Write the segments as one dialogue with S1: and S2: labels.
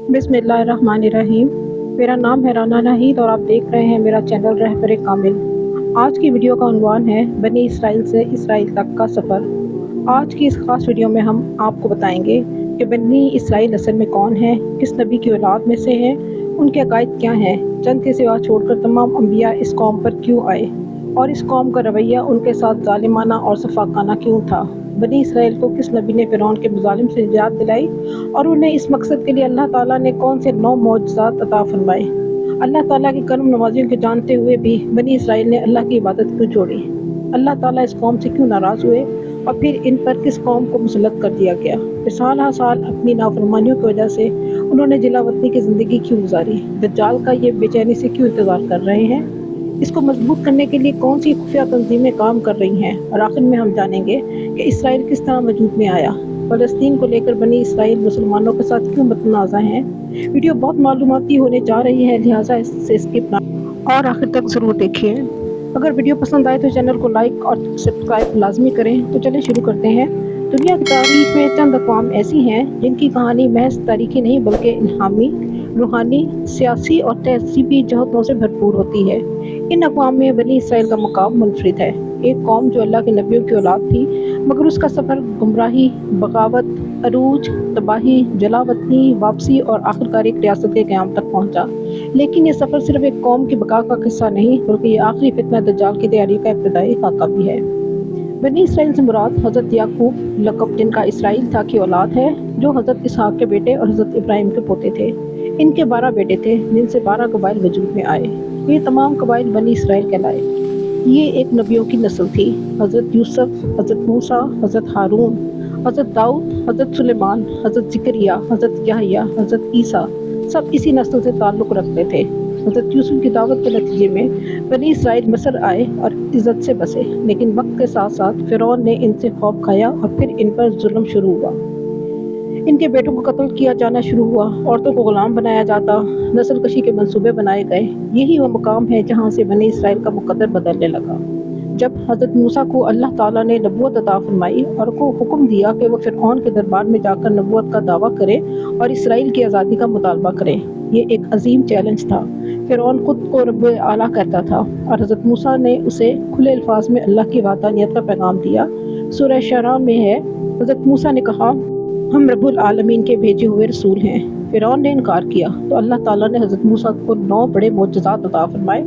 S1: बिस्मिल्लाहिर्रहमानिर्रहीम। मेरा नाम है राना नाहिद और आप देख रहे हैं मेरा चैनल रहबर कामिल। आज की वीडियो का उन्वान है बनी इसराइल से इसराइल तक का सफ़र। आज की इस खास वीडियो में हम आपको बताएंगे कि बनी इसराइल असल में कौन है, किस नबी की औलाद में से है, उनके अकायद क्या हैं, चंद के सिवा छोड़कर तमाम अंबिया इस कौम पर क्यों आए और इस कौम का रवैया उनके साथ जालिमाना और सफाकाना क्यों था। बनी इसराइल को किस नबी ने फ़िरौन के मुजालिम से निजात दिलाई और उन्हें इस मकसद के लिए अल्लाह ताला ने कौन से 9 मौजज़ात अता फरमाए। अल्लाह ताला की करम नवाजियों के जानते हुए भी बनी इसराइल ने अल्लाह की इबादत क्यों छोड़ी, अल्लाह ताला इस कौम से क्यों नाराज़ हुए और फिर इन पर किस कौम को मुसल्लत कर दिया गया। फिर साल हर साल अपनी नाफरमानियों की वजह से उन्होंने जिलावतनी की ज़िंदगी क्यों गुजारी। दज्जाल का ये बेचैनी से क्यों इंतज़ार कर रहे हैं, इसको मजबूत करने के लिए कौन सी खुफिया तंजीमें काम कर रही हैं, और आखिर में हम जानेंगे कि इसराइल किस तरह वजूद में आया। फ़लस्तीन को लेकर बनी इसराइल मुसलमानों के साथ क्यों मतनाज़ा हैं। वीडियो बहुत मालूमाती होने जा रही है, लिहाजा इससे स्किप ना और आखिर तक ज़रूर देखिए। अगर वीडियो पसंद आए तो चैनल को लाइक और सब्सक्राइब लाजमी करें। तो चलिए शुरू करते हैं। दुनिया की तारीख में चंद अक़वाम ऐसी हैं जिनकी कहानी महज तारीखी नहीं बल्कि इल्हामी, रूहानी, सियासी और तहज़ीबी जहतों से भरपूर होती है। इन अक़वाम में बनी इसराइल का मकाम मुनफरिद है। एक कौम जो अल्लाह के नबियों की औलाद थी, मगर उसका सफ़र गुमराही, बगावत, अरूज, तबाही, जलावतनी, वापसी और आखिरकार एक रियासत के क़याम तक पहुँचा। लेकिन ये सफ़र सिर्फ एक कौम की बका का किस्सा नहीं बल्कि ये आखिरी फितना दज्जाल की तैयारी का इब्तदाई खाका भी है। बनी इसराइल से मुराद हज़रत याकूब लक़ब जिनका इसराइल था की औलाद है, जो हज़रत इसहाक के बेटे और हज़रत इब्राहिम के पोते थे। इनके 12 बेटे थे जिनसे 12 कबाइल वजूद में आए। ये तमाम कबाइल बनी इसराइल कहलाए। ये एक नबियों की नस्ल थी। हज़रत यूसुफ, हज़रत मूसा, हज़रत हारून, हज़रत दाऊद, हज़रत सुलेमान, हज़रत ज़करिया, हज़रत यहया, हज़रत ईसा सब इसी नस्ल से ताल्लुक़ रखते थे। हज़रत यूसुफ की दावत के नतीजे में बनी इसराइल मिस्र आए और इज़्ज़त से बसे, लेकिन वक्त के साथ साथ फ़िरौन ने इनसे खौफ खाया और फिर इन पर जुल्म शुरू हुआ। इनके बेटों को कत्ल किया जाना शुरू हुआ, औरतों को गुलाम बनाया जाता, नस्ल कशी के मंसूबे बनाए गए। यही वो मकाम है जहाँ से बनी इसराइल का मुकद्दर बदलने लगा। जब हज़रत मूसा को अल्लाह ताला ने नबूवत अता फरमाई और को हुक्म दिया कि वो फ़िरऔन के दरबार में जाकर नबूवत का दावा करे और इसराइल की आज़ादी का मुतालबा करे। ये एक अजीम चैलेंज था। फ़िरऔन खुद को रब आला कहता था और हज़रत मूसा ने उसे खुले अल्फाज में अल्लाह की वहदानियत का पैगाम दिया। सूरह शरा में है, हज़रत मूसा ने कहा, हम रब्बुल आलमीन के भेजे हुए रसूल हैं। फ़िरौन ने इनकार किया तो अल्लाह ताला ने हज़रत मूसा को 9 बड़े मोजज़ात अता फरमाए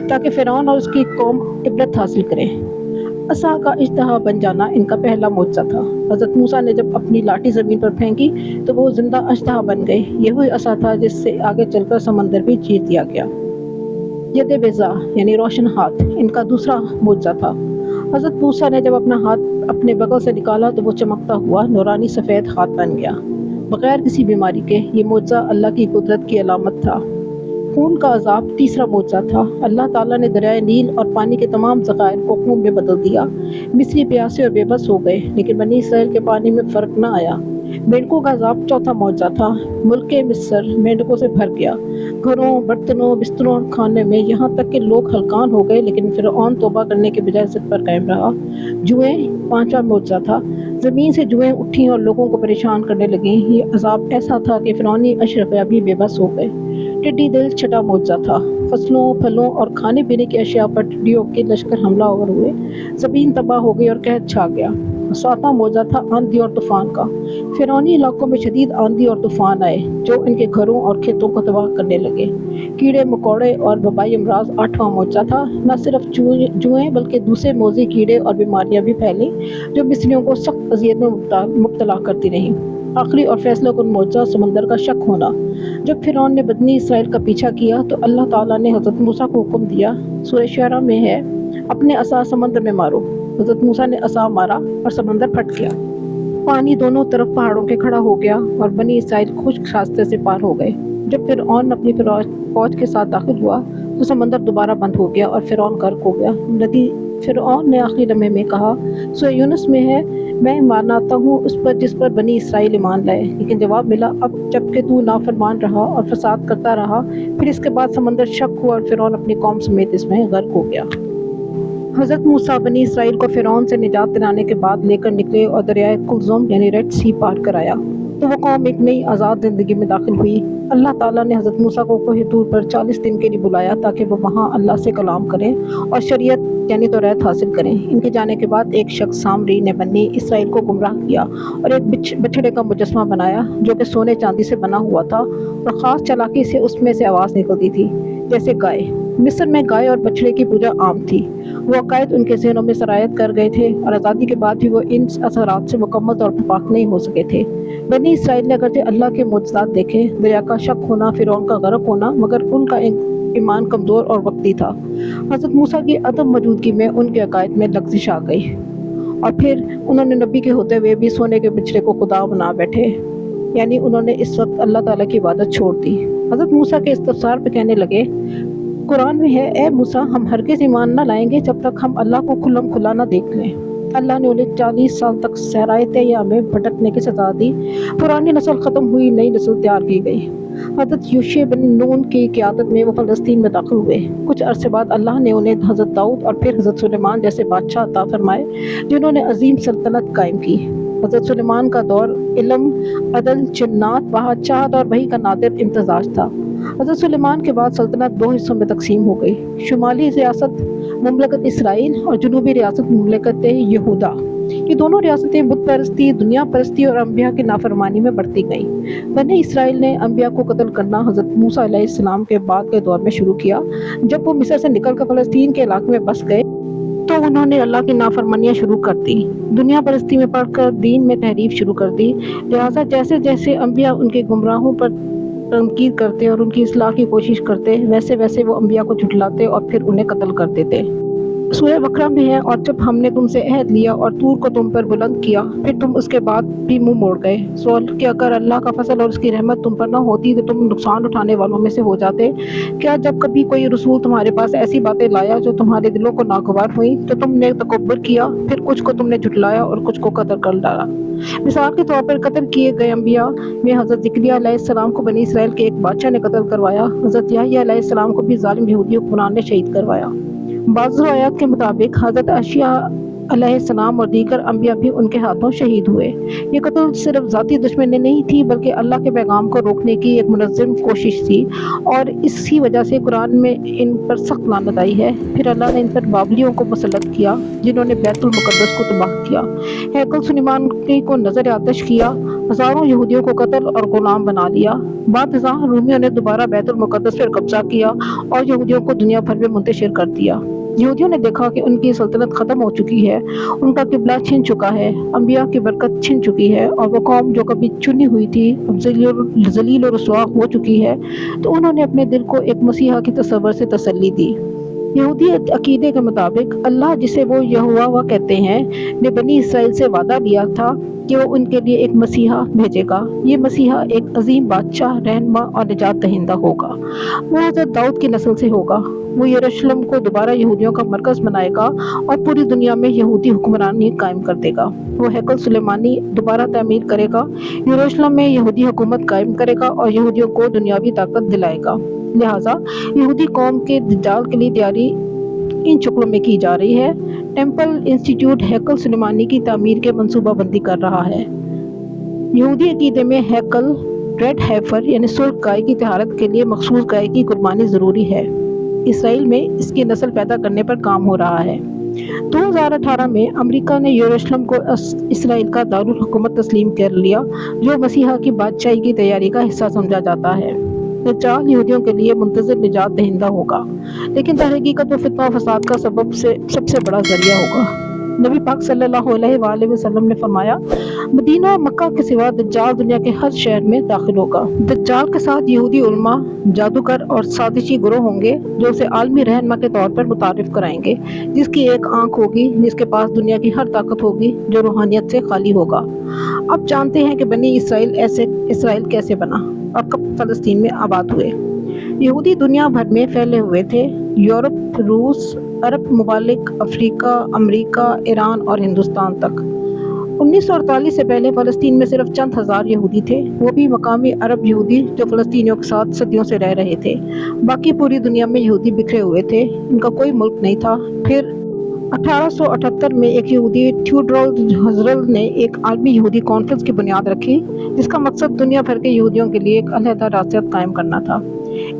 S1: ताकि फ़िरौन और उसकी कौम इबरत हासिल करें। असा का इज्तिहा बन जाना इनका पहला मोजज़ा था। हज़रत मूसा ने जब अपनी लाठी ज़मीन पर फेंकी तो वो जिंदा अजदहा बन गई। यह वही असा था जिससे आगे चलकर समंदर भी चीर दिया गया। यद बेज़ा यानी रोशन हाथ इनका दूसरा मोजज़ा था। हज़रत मूसा ने जब अपना हाथ अपने बगल से निकाला तो वो चमकता हुआ नूरानी सफ़ेद हाथ बन गया, बगैर किसी बीमारी के। ये मोजज़ा अल्लाह की कुदरत की अलामत था। खून का अज़ाब तीसरा मोजज़ा था। अल्लाह ताला ने दरियाए नील और पानी के तमाम ज़खायर को खून में बदल दिया। मिस्री प्यासे और बेबस हो गए, लेकिन बनी इसराइल के पानी में फ़र्क न आया। मेंढकों का अज़ाब चौथा मोजज़ा था। मुल्क मिस्र मेंढकों से भर गया, घरों, बर्तनों, बिस्तरों और खाने में, यहाँ तक कि लोग हलकान हो गए, लेकिन फ़िरऔन तौबा करने के बजाय ज़िद पर कायम रहा। जुएं पांचवा मोजज़ा था। ज़मीन से जुएं उठी और लोगों को परेशान करने लगीं। ये अज़ाब ऐसा था कि फ़िरौनी अशरफिया भी बेबस हो गए। टिड्डी दिल छठा मोजज़ा था। फसलों, फलों और खाने पीने की अशिया पर टिड्डियों के लश्कर हमलावर हुए। ज़मीन तबाह हो गई और कहत छा गया। सातवां मोजज़ा था आंधी और तूफ़ान का। फ़िरौनी इलाकों में शदीद आंधी और तूफ़ान आए जो इनके घरों और खेतों को तबाह करने लगे। कीड़े मकोड़े और वबाई अमराज आठवां मोजज़ा था। न सिर्फ जुएं बल्कि दूसरे मोज़ी कीड़े और बीमारियां भी फैलीं जो मिस्रियों को सख्त अज़ियत में मुब्तला करती रहीं। आखिरी और फैसला कुन मोजज़ा समंदर का शक होना। जब फ़िरौन ने बनी इसराइल का पीछा किया तो अल्लाह ताला ने हज़रत मूसा को हुक्म दिया। सूरह शुअरा में है, अपने असा समंदर में मारो। हज़रत मूसा ने असा मारा और समंदर फट गया। पानी दोनों तरफ पहाड़ों के खड़ा हो गया और बनी इसराइल खुश्क रास्ते से पार हो गए। जब फ़िरऔन अपनी फौज के साथ दाखिल हुआ तो समंदर दोबारा बंद हो गया और फ़िरऔन गर्क हो गया। फ़िरऔन ने आखिरी लम्हे में कहा, सूरह यूनुस में है, मैं ईमान लाता हूँ उस पर जिस पर बनी इसराइल ईमान लाए। लेकिन जवाब मिला, अब जबकि तू नाफरमान रहा और फसाद करता रहा। फिर इसके बाद समंदर शक हुआ और फ़िरऔन अपनी कौम समेत इसमें गर्क हो गया। हज़रत मूसा बनी इसराइल को फ़िरौन से निजात दिलाने के बाद लेकर निकले और दरियाए कुलज़ुम यानी रेड सी पार कराया। तो वो कौम एक नई आज़ाद ज़िंदगी में दाखिल हुई। अल्लाह ताला ने हज़रत मूसा को कोहे तूर पर 40 दिन के लिए बुलाया ताकि वो वहाँ अल्लाह से कलाम करें और शरीयत यानी तौरात हासिल करें। इनके जाने के बाद एक शख्स सामरी ने बनी इसराइल को गुमराह किया और एक बछड़े का मुजस्मा बनाया जो कि सोने चांदी से बना हुआ था और ख़ास चालाकी से उसमें से आवाज़ निकलती थी जैसे गाय। मिस्र में गाय और बछड़े की पूजा आम थी। वो अकायद उनके ज़हनों में सरायत कर गए थे और आज़ादी के बाद भी वो इन असरात से मुकम्मल तौर पर पाक नहीं हो सके थे। बनी इसराइल ने अगरचे अल्लाह के मुअज्जिज़ात देखे, दरिया का शक होना, फिरौन का गरक होना, मगर उनका ईमान कमज़ोर और वक्ती था। हज़रत मूसा की अदम मौजूदगी में उनके अकायद में लग़ज़िश आ गई और फिर उन्होंने नबी के होते हुए भी सोने के बछड़े को खुदा बना बैठे, यानी उन्होंने इस वक्त अल्लाह ताला की इबादत छोड़ दी। हज़रत मूसा के इस्तफ़सार पे कहने लगे, कुरान में है, ए मूसा, हम हरगिज़ ईमान न लाएंगे जब तक हम अल्लाह को खुल्लम खुला न देख लें। अल्लाह ने उन्हें 40 साल तक सहराए तैया में भटकने की सज़ा दी। पुरानी नस्ल ख़त्म हुई, नई नस्ल तैयार की गई। हज़रत यूशे बिन नून की क़यादत में वो फ़लस्तीन में दाखिल हुए। कुछ अरसे बाद अल्लाह ने उन्हें हज़रत दाऊद और फिर हज़रत सुलेमान जैसे बादशाह अता फरमाए जिन्होंने अजीम सल्तनत कायम की। हज़रत सुलेमान का दौर इल्म, अदल, जन्नात, बादशाहत और वही का नादिर इम्तिज़ाज था। हज़रत सुलेमान के बाद सल्तनत दो हिस्सों में तकसीम हो गई, शुमाली रियासत मुमलकत इसराइल और जनूबी रियासत मुमलकत यहूदा। ये दोनों रियासतें बुत परस्ती, दुनिया परस्ती और अम्बिया की नाफरमानी में बढ़ती गईं। बनी इसराइल ने अम्बिया को कत्ल करना हज़रत मूसा अलैहिस्सलाम के बाद के दौर में शुरू किया। जब वो मिस्र से निकलकर फ़लस्तीन के इलाके में बस गए तो उन्होंने अल्लाह की नाफरमानियाँ शुरू कर दी, दुनिया परस्ती में पढ़कर दीन में तहरीफ शुरू कर दी। लिहाजा जैसे जैसे अम्बिया उनके गुमराहों पर तनकीद करते और उनकी इस्लाह की कोशिश करते, वैसे वैसे वो अम्बिया को झुठलाते और फिर उन्हें कत्ल कर देते। सूरह बकरा में है, और जब हमने तुमसे अहद लिया और तूर को तुम पर बुलंद किया, फिर तुम उसके बाद भी मुंह मोड़ गए। सवाल कि अगर अल्लाह का फजल और उसकी रहमत तुम पर न होती तो तुम नुकसान उठाने वालों में से हो जाते। क्या जब कभी कोई रसूल तुम्हारे पास ऐसी बातें लाया जो तुम्हारे दिलों को नागवार हुई तो तुमने तकब्बुर किया, फिर कुछ को तुमने झुठलाया और कुछ को कत्ल कर डाला। मिसाल के तौर पर कत्ल किए गए अम्बिया में हज़रत ज़करिया अलैहिस्सलाम को बनी इसराइल के एक बादशाह ने कत्ल करवाया। हज़रत यहया अलैहिस्सलाम को भी जालिम यहूदी हुक्मरान ने शहीद करवाया। बाज़ रिवायात के मुताबिक हज़रत अशिया अलैहिस्सलाम और दीगर अम्बिया भी उनके हाथों शहीद हुए। ये कत्ल सिर्फ ज़ाती दुश्मनी नहीं थी बल्कि अल्लाह के पैगाम को रोकने की एक मुनज़्ज़म कोशिश थी और इसी वजह से कुरान में इन पर सख्त लानत आई है। फिर अल्लाह ने इन पर बाबलियों को मुसल्लत किया जिन्होंने बैतुल मुक़द्दस को तबाह किया, हैकल सुलेमान को नज़र आतश किया, हज़ारों यहूदियों को कत्ल और गुलाम बना लिया। बाद रूमियों ने दोबारा बैतुल मुक़द्दस पर कब्जा किया और यहूदियों को दुनिया भर में मुंतशिर कर दिया। यहूदियों ने देखा कि उनकी सल्तनत ख़त्म हो चुकी है, उनका किबला छिन चुका है, अम्बिया की बरकत छिन चुकी है और वो कौम जो कभी चुनी हुई थी अब जलील और रुसवा हो चुकी है, तो उन्होंने अपने दिल को एक मसीहा की तसव्वुर से तसल्ली दी। यहूदी अकीदे के मुताबिक अल्लाह, जिसे वो यहोवा कहते हैं, ने बनी इसराइल से वादा लिया था कि वो उनके लिए एक मसीहा भेजेगा। ये मसीहा एक अजीम बादशाह, रहनुमा और निजात दहिंदा होगा। वो हज़रत दाऊद की नस्ल से होगा। वो यरूशलेम को दोबारा यहूदियों का मरकज़ बनाएगा और पूरी दुनिया में यहूदी हुक्मरानी कायम कर देगा। वो हैकल सुलेमानी दोबारा तामीर करेगा, यरूशलेम में यहूदी हुकूमत कायम करेगा और यहूदियों को दुनियावी ताकत दिलाएगा। लिहाजा यहूदी कौम के दज्जाल के लिए तैयारी इन शक्लों में की जा रही है। टेम्पल इंस्टीट्यूट हैकल सुलेमानी की तामीर के मंसूबा बंदी कर रहा है। यहूदी अकीदे में हैकल रेड हैफर यानी सुर्ख गाय की तहारत के लिए मखसूस गाय की कुर्बानी ज़रूरी है। इसराइल में इसकी नस्ल पैदा करने पर काम हो रहा है। 2018 में अमेरिका ने यरूशलेम को इसराइल का दारुल हुकूमत तस्लीम कर लिया, जो मसीहा की बादशाही की तैयारी का हिस्सा समझा जाता है। दज्जाल यहूदियों के लिए मुंतज़िर निजात दहिंदा होगा, लेकिन दरहकीकत वो फितना फसाद का सबसे बड़ा जरिया होगा। नबी पाक सल्लल्लाहु अलैहि वसल्लम ने फरमाया, मदीना और मक्का के सिवा दज्जाल दुनिया के हर शहर में दाखिल होगा। दज्जाल के साथ यहूदी उलमा, जादूगर और साजिशी गिरोह होंगे जो उसे आलमी रहनुमा के तौर पर मुतारिफ कराएंगे, जिसकी एक आंख होगी, जिसके पास दुनिया की हर ताकत होगी, जो रूहानियत से खाली होगा। अब जानते हैं कि बनी इसराइल कैसे बना और कब फ़लस्तीन में आबाद हुए। यहूदी दुनिया भर में फैले हुए थे, यूरोप, रूस, अरब ममालिक, अफ्रीका, अमेरिका, ईरान और हिंदुस्तान तक। 1948 से पहले फ़लस्तीन में सिर्फ चंद हज़ार यहूदी थे, वो भी मकामी अरब यहूदी जो फ़लस्तीनियों के साथ सदियों से रह रहे थे। बाकी पूरी दुनिया में यहूदी बिखरे हुए थे, इनका कोई मुल्क नहीं था। फिर 1878 میں ایک یہودی تھیوڈور ہزرل نے ایک عالمی یہودی کانفرنس کی بنیاد رکھی، جس کا مقصد دنیا بھر کے یہودیوں کے لیے ایک علیحدہ ریاست قائم کرنا تھا۔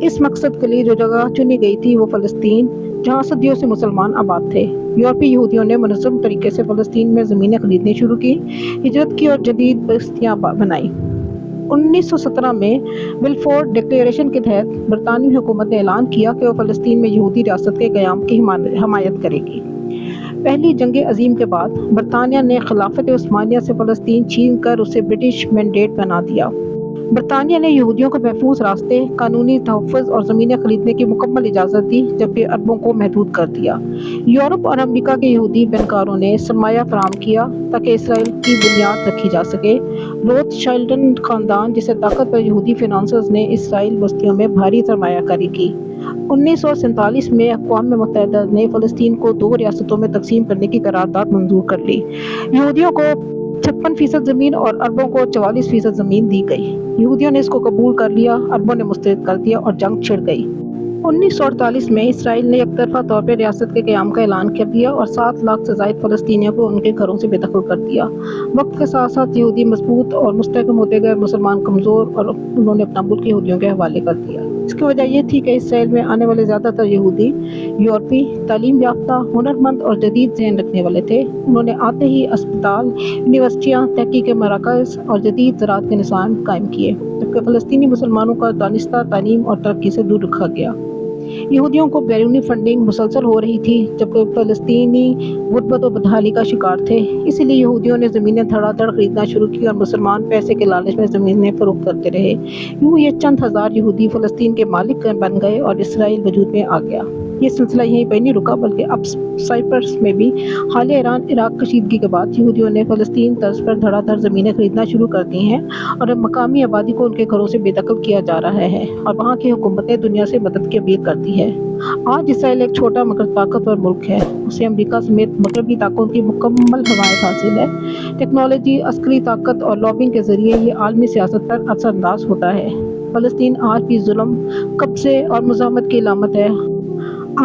S1: اس مقصد کے لیے جو جگہ چنی گئی تھی وہ فلسطین، جہاں صدیوں سے مسلمان آباد تھے۔ یورپی یہودیوں نے منظم طریقے سے فلسطین میں زمینیں خریدنی شروع کی، ہجرت کی اور جدید بستیاں بنائی۔ 1917 میں بلفور ڈکلیریشن کے تحت برطانوی حکومت نے اعلان کیا کہ وہ فلسطین میں یہودی ریاست کے قیام کی حمایت کرے گی۔ پہلی جنگ عظیم کے بعد برطانیہ نے خلافت عثمانیہ سے فلسطین چھین کر اسے برٹش مینڈیٹ بنا دیا۔ برطانیہ نے یہودیوں کو محفوظ راستے، قانونی تحفظ اور زمینیں خریدنے کی مکمل اجازت دی، جبکہ عربوں کو محدود کر دیا۔ یورپ اور امریکہ کے یہودی بینکاروں نے سرمایہ فراہم کیا تاکہ اسرائیل کی بنیاد رکھی جا سکے۔ روتھ شائلڈن خاندان جیسے طاقتور یہودی فنانسرز نے اسرائیل بستیوں میں بھاری سرمایہ کاری کی۔ 1947 میں اقوام متحدہ نے فلسطین کو 2 ریاستوں میں تقسیم کرنے کی قرارداد منظور کر لی۔ یہودیوں کو 56% زمین اور عربوں کو 44% زمین دی گئی۔ یہودیوں نے اس کو قبول کر لیا، عربوں نے مسترد کر دیا اور جنگ چھڑ گئی۔ 1948 میں اسرائیل نے یک طرفہ طور پر ریاست کے قیام کا اعلان کر دیا اور 7 لاکھ سے زائد فلسطینیوں کو ان کے گھروں سے بے دخل کر دیا۔ وقت کے ساتھ ساتھ یہودی مضبوط اور مستحکم ہوتے گئے، مسلمان کمزور، اور انہوں نے اپنا ملک یہودیوں کے حوالے کر دیا۔ اس کی وجہ یہ تھی کہ اسرائیل میں آنے والے زیادہ تر یہودی یورپی، تعلیم یافتہ، ہنرمند اور جدید ذہن رکھنے والے تھے۔ انہوں نے آتے ہی اسپتال، یونیورسٹیاں، تحقیقی مراکز اور جدید زراعت کے نظام قائم کیے، جبکہ فلسطینی مسلمانوں کا دانستہ تعلیم اور ترقی سے دور رکھا گیا۔ یہودیوں کو بیرونی فنڈنگ مسلسل ہو رہی تھی، جبکہ فلسطینی غربت و بدحالی کا شکار تھے۔ اسی لیے یہودیوں نے زمینیں دھڑا دھڑ خریدنا شروع کی اور مسلمان پیسے کے لالچ میں زمینیں فروخت کرتے رہے۔ یوں یہ چند ہزار یہودی فلسطین کے مالک بن گئے اور اسرائیل وجود میں آ گیا۔ یہ سلسلہ یہیں پہ نہیں رکا، بلکہ اب سائپرس میں بھی حالیہ ایران عراق کشیدگی کے بعد یہودیوں نے فلسطین طرز پر دھڑا دھڑ زمینیں خریدنا شروع کر دی ہیں، اور اب مقامی آبادی کو ان کے گھروں سے بے دخل کیا جا رہا ہے، اور وہاں کی حکومتیں دنیا سے مدد کی اپیل کرتی ہے۔ آج اسرائیل ایک چھوٹا مگر طاقتور ملک ہے۔ اسے امریکہ سمیت مغربی طاقتوں کی مکمل حمایت حاصل ہے۔ ٹیکنالوجی، عسکری طاقت اور لابنگ کے ذریعے یہ عالمی سیاست پر اثر انداز ہوتا ہے۔ فلسطین آج بھی ظلم، قبضے اور مزاحمت کی علامت ہے۔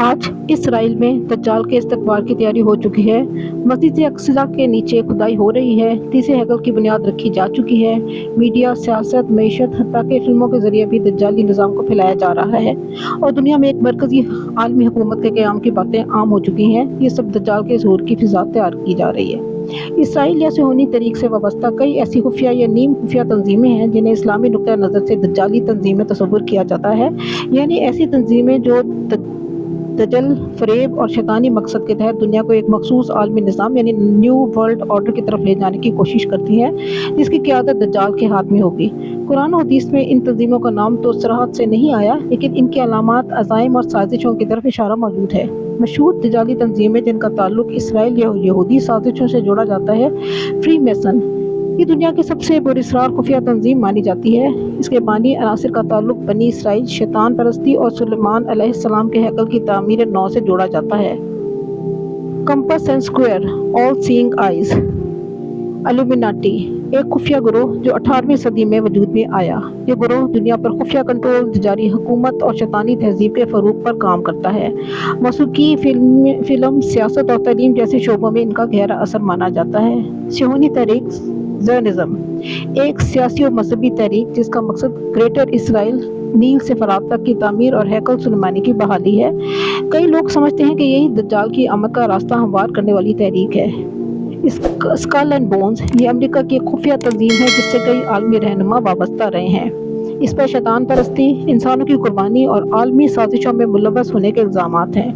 S1: آج اسرائیل میں دجال کے استقبال کی تیاری ہو چکی ہے۔ مسجد اقصی کے نیچے کھدائی ہو رہی ہے، تیسرے ہیکل کی بنیاد رکھی جا چکی ہے۔ میڈیا، سیاست، معیشت، حتیٰ کہ فلموں کے ذریعے بھی دجالی نظام کو پھیلایا جا رہا ہے، اور دنیا میں ایک مرکزی عالمی حکومت کے قیام کی باتیں عام ہو چکی ہیں۔ یہ سب دجال کے ظہور کی فضا تیار کی جا رہی ہے۔ اسرائیل یا صہیونی طریق سے وابستہ کئی ایسی خفیہ یا نیم خفیہ تنظیمیں ہیں جنہیں اسلامی نقطہ نظر سے دجالی تنظیمیں تصور کیا جاتا ہے، یعنی ایسی تنظیمیں جو دجل، فریب اور شیطانی مقصد کے تحت دنیا کو ایک مخصوص عالمی نظام یعنی نیو ورلڈ آرڈر کی طرف لے جانے کی کوشش کرتی ہیں، جس کی قیادت دجال کے ہاتھ میں ہوگی۔ قرآن و حدیث میں ان تنظیموں کا نام تو صراحت سے نہیں آیا، لیکن ان کی علامات، عزائم اور سازشوں کی طرف اشارہ موجود ہے۔ مشہور دجالی تنظیمیں جن کا تعلق اسرائیل یا یہودی سازشوں سے جوڑا جاتا ہے، فری میسن یہ دنیا کی سب سے پراسرار خفیہ تنظیم مانی جاتی ہے۔ اس کے بانی عناصر کا تعلق بنی اسرائیل، شیطان پرستی اور سلیمان علیہ السلام کے ہیکل کی تعمیر نو سے جوڑا جاتا ہے۔ Compass and square, all seeing eyes, Illuminati ایک خفیہ گروہ جو 18ویں صدی میں وجود میں آیا۔ یہ گروہ دنیا پر خفیہ کنٹرول، تجاری حکومت اور شیطانی تہذیب کے فروغ پر کام کرتا ہے۔ موسیقی، فلم، سیاست اور تعلیم جیسے شعبوں میں ان کا گہرا اثر مانا جاتا ہے۔ صہیونی تحریک زیونزم ایک سیاسی اور مذہبی تحریک جس کا مقصد گریٹر اسرائیل، نیل سے فرات تک کی تعمیر اور ہیکل سلیمانی کی بحالی ہے۔ کئی لوگ سمجھتے ہیں کہ یہی دجال کی آمد کا راستہ ہموار کرنے والی تحریک ہے۔ اسکل اینڈ بونز یہ امریکہ کی ایک خفیہ تنظیم ہے جس سے کئی عالمی رہنما وابستہ رہے ہیں۔ اس پر شیطان پرستی، انسانوں کی قربانی اور عالمی سازشوں میں ملوث ہونے کے الزامات ہیں۔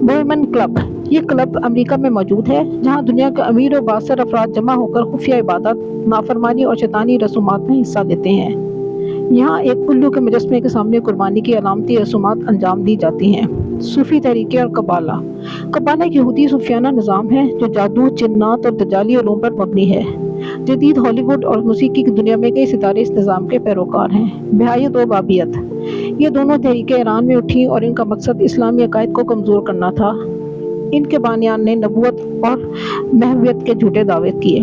S1: بوہیمین کلب یہ کلب امریکہ میں موجود ہے، جہاں دنیا کے امیر و بااثر افراد جمع ہو کر خفیہ عبادت، نافرمانی اور شیطانی رسومات میں حصہ لیتے ہیں۔ یہاں ایک الو کے مجسمے کے سامنے قربانی کی علامتی رسومات انجام دی جاتی ہیں۔ صوفی تحریکیں اور قبالہ ایک یہودی صوفیانہ نظام ہے جو جادو، جنات اور دجالی علوم پر مبنی ہے۔ جدید ہالی ووڈ اور موسیقی کی دنیا میں کئی ستارے اس نظام کے پیروکار ہیں۔ بہائیت و بابیت یہ دونوں تحریکیں ایران میں اٹھیں اور ان کا مقصد اسلامی عقائد کو کمزور کرنا تھا۔ ان کے بانیان نے نبوت اور محویت کے جھوٹے دعوے کیے۔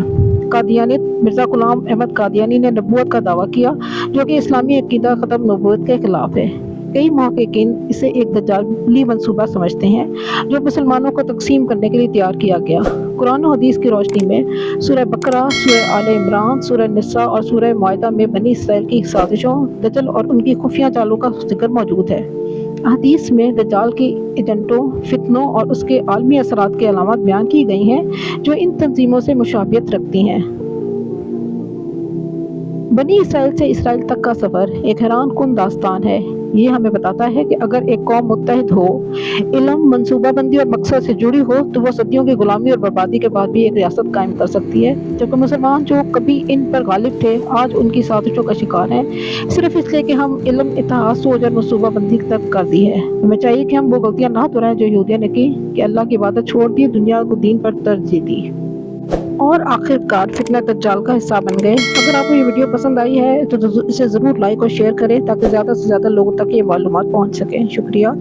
S1: قادیانیت مرزا غلام احمد قادیانی نے نبوت کا دعویٰ کیا، جو کہ اسلامی عقیدہ ختم نبوت کے خلاف ہے۔ कई मुहक्किकीन इसे एक दज्जाली मंसूबा समझते हैं जो मुसलमानों को तकसीम करने के लिए तैयार किया गया। कुरान और हदीस की रोशनी में सूरह बकरा, सूरह आले इमरान, सूरह निसा और सूरह माइदा में बनी इसराइल की साजिशों, दज्जल और उनकी खुफिया चालों का जिक्र मौजूद है। हदीस में दज्जाल के एजेंटों, फितनों और उसके आलमी असरात की अलामत बयान की गई हैं जो इन तंजीमों से मुशाबियत रखती हैं। बनी इसराइल से इसराइल तक का सफ़र एक हैरान कुन दास्तान है। ये हमें बताता है कि अगर एक कौम मुत्तहिद हो, इल्म, मनसूबाबंदी और मकसद से जुड़ी हो तो वो सदियों की गुलामी और बर्बादी के बाद भी एक रियासत कायम कर सकती है। जबकि मुसलमान जो कभी इन पर गालिब थे आज उनकी साजिशों का शिकार हैं, सिर्फ इसलिए कि हम इल्म, इत्तेहाद, सोच और मनसूबाबंदी की तरफ कर दी है। हमें चाहिए कि हम वो गलतियाँ ना दोहराएं जो यहूदियों ने की, कि अल्लाह की इबादत छोड़ दी, दुनिया को दीन पर तरजीह दी और आखिरकार फितना दज्जाल का हिस्सा बन गए। अगर आपको ये वीडियो पसंद आई है तो इसे ज़रूर लाइक और शेयर करें ताकि ज़्यादा से ज़्यादा लोगों तक ये मालूमात पहुंच सकें। शुक्रिया।